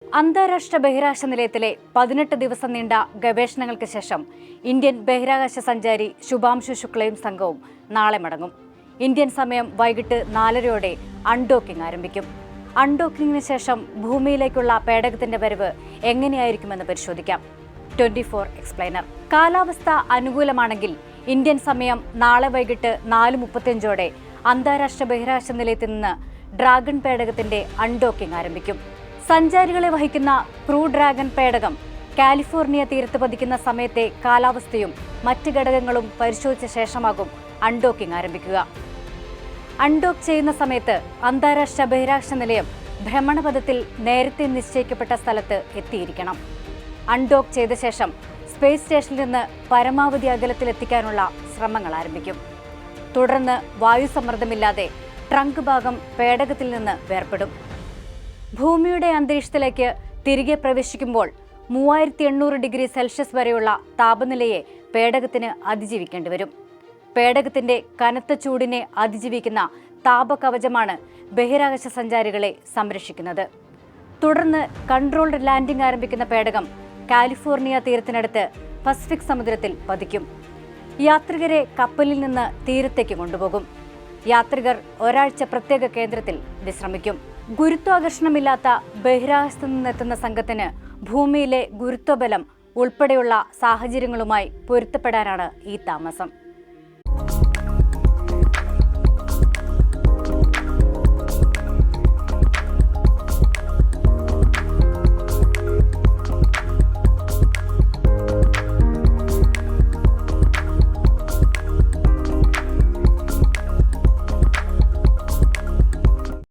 അന്താരാഷ്ട്ര ബഹിരാകാശ നിലയത്തിലെ 18 ദിവസം നീണ്ട ഗവേഷണങ്ങൾക്ക് ശേഷം ഇന്ത്യൻ ബഹിരാകാശ സഞ്ചാരി ശുഭാംശു ശുക്ലയും സംഘവും നാളെ മടങ്ങും. ഇന്ത്യൻ സമയം വൈകിട്ട് 4:30 അൺഡോക്കിംഗ് ആരംഭിക്കും. അൺഡോക്കിംഗിന് ശേഷം ഭൂമിയിലേക്കുള്ള പേടകത്തിന്റെ വരവ് എങ്ങനെയായിരിക്കുമെന്ന് പരിശോധിക്കാം. 24 എക്സ്പ്ലെയിനർ. കാലാവസ്ഥ അനുകൂലമാണെങ്കിൽ ഇന്ത്യൻ സമയം നാളെ വൈകിട്ട് 4:35 അന്താരാഷ്ട്ര ബഹിരാകാശ നിലയത്തിൽ നിന്ന് ഡ്രാഗൺ പേടകത്തിന്റെ അൺഡോക്കിംഗ് ആരംഭിക്കും. സഞ്ചാരികളെ വഹിക്കുന്ന ക്രൂ ഡ്രാഗൺ പേടകം കാലിഫോർണിയ തീരത്ത് പതിക്കുന്ന സമയത്തെ കാലാവസ്ഥയും മറ്റ് ഘടകങ്ങളും പരിശോധിച്ച ശേഷമാകും അൺഡോക്കിംഗ് ആരംഭിക്കുക. അൺഡോക്ക് ചെയ്യുന്ന സമയത്ത് അന്താരാഷ്ട്ര ബഹിരാകാശ നിലയം ഭ്രമണപഥത്തിൽ നേരത്തെ നിശ്ചയിക്കപ്പെട്ട സ്ഥലത്ത് എത്തിയിരിക്കണം. അൺഡോക്ക് ചെയ്ത ശേഷം സ്പേസ് സ്റ്റേഷനിൽ നിന്ന് പരമാവധി അകലത്തിലെത്തിക്കാനുള്ള ശ്രമങ്ങൾ ആരംഭിക്കും. തുടർന്ന് വായുസമ്മർദ്ദമില്ലാതെ ട്രങ്ക് ഭാഗം പേടകത്തിൽ നിന്ന് വേർപെടും. ഭൂമിയുടെ അന്തരീക്ഷത്തിലേക്ക് തിരികെ പ്രവേശിക്കുമ്പോൾ 3800°C വരെയുള്ള താപനിലയെ പേടകത്തിന് അതിജീവിക്കേണ്ടി വരും. പേടകത്തിന്റെ കനത്ത ചൂടിനെ അതിജീവിക്കുന്ന താപകവചമാണ് ബഹിരാകാശ സഞ്ചാരികളെ സംരക്ഷിക്കുന്നത്. തുടർന്ന് കൺട്രോൾഡ് ലാൻഡിംഗ് ആരംഭിക്കുന്ന പേടകം കാലിഫോർണിയ തീരത്തിനടുത്ത് പസഫിക് സമുദ്രത്തിൽ പതിക്കും. യാത്രികരെ കപ്പലിൽ നിന്ന് തീരത്തേക്ക് കൊണ്ടുപോകും. യാത്രികർ ഒരാഴ്ച പ്രത്യേക കേന്ദ്രത്തിൽ വിശ്രമിക്കും. ഗുരുത്വാകർഷണമില്ലാത്ത ബഹിരാകാശത്തു നിന്നെത്തുന്ന സംഘത്തിന് ഭൂമിയിലെ ഗുരുത്വബലം ഉൾപ്പെടെയുള്ള സാഹചര്യങ്ങളുമായി പൊരുത്തപ്പെടാനാണ് ഈ താമസം.